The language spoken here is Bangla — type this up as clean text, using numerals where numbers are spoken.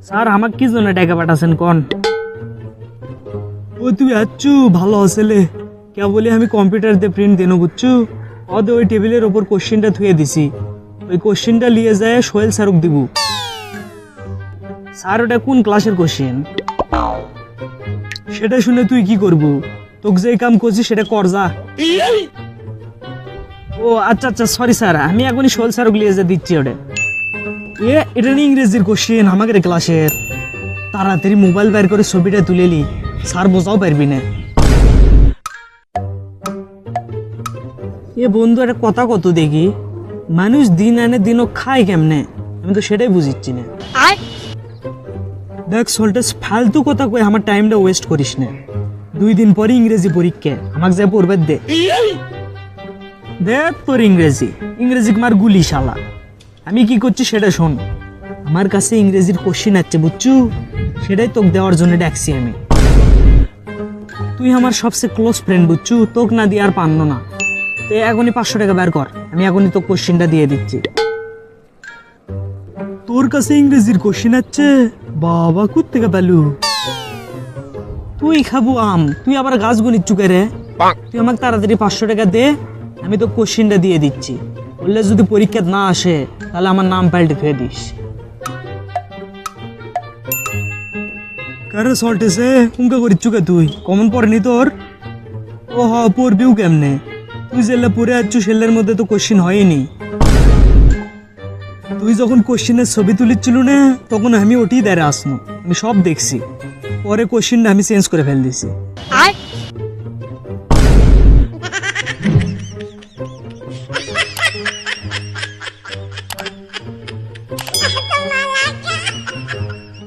স্যার আমাকে কি জন্য টাকা পাঠাছেন কোন? ও তুই আচ্ছু ভালো আসলে কে বলি আমি কম্পিউটার দিয়ে প্রিন্ট দেনো বুঝছু ওদের ওই টেবিলের ওপর কোশ্চেনটা থুয়ে দিছি ওই কোশ্চেনটা নিয়ে যায় সোহেল স্যারক দিব। স্যার ওটা কোন ক্লাসের কোশ্চেন? সেটা শুনে তুই কি করবো? তোকে যে কাম করছিস সেটা কর যা। ও আচ্ছা আচ্ছা সরি স্যার আমি এখনই সোহেল স্যারক নিয়ে যা দিচ্ছি ওটা। এটা নিয়ে ইংরেজির কোশ্চেন আমাদের ক্লাসের। তাড়াতাড়ি মোবাইল বের করে ছবিটা তুলে নি স্যার বোঝাও পারবি না। এ বন্ধু একটা কথা কত দেখি মানুষ দিন আনে দিনও খায় কেমনে আমি তো সেটাই বুঝিচ্ছি না। দেখ সল্টেস ফালতু কথা কই আমার টাইমটা ওয়েস্ট করিস না। 2 দিন পরে ইংরেজি পরীক্ষা আমাকে যা পড়বে দে। দেখ তোর ইংরেজি মার গুলি শালা। আমি কি করছি সেটা শোন। আমার কাছে ইংরেজির কোশ্চেন আছে বুঝছু সেটাই তোকে দেওয়ার জন্য ডাকছি আমি। তুই আমার সবচেয়ে ক্লোজ ফ্রেন্ড বুঝছু তোকে না দিয়ে আর পারনো না। তো এখনই 500 টাকা বের কর আমি এখনই তো কোশ্চেনটা দিয়ে দিচ্ছি। তোর কাছে ইংরেজির কোশ্চেন আছে? বাবা কুত থেকে পেলু? তুই খাবো আম তুই আবার গাছ গুনিচ্ছু কে রে? তুই আমাকে তাড়াতাড়ি 500 টাকা দে আমি তো কোশ্চেনটা দিয়ে দিচ্ছি। বললে যদি পরীক্ষা না আসে তাহলে আমার নাম পাল্টে ফেলে দিস। কারে সল্টেছে উনকা করিচ্ছু কে তুই কমন পড়েনি তোর? ও হ পড়বিও কেমনে তুই যেলে পড়ে আচ্ছু সেলের মধ্যে তো কোশ্চেন হয়নি। তুই যখন কোশ্চেনের ছবি তুলিচ্ছিল না তখন আমি ওটি দাঁড়ে আসনো আমি সব দেখছি। পরে কোশ্চেনটা আমি চেঞ্জ করে ফেল দিছি।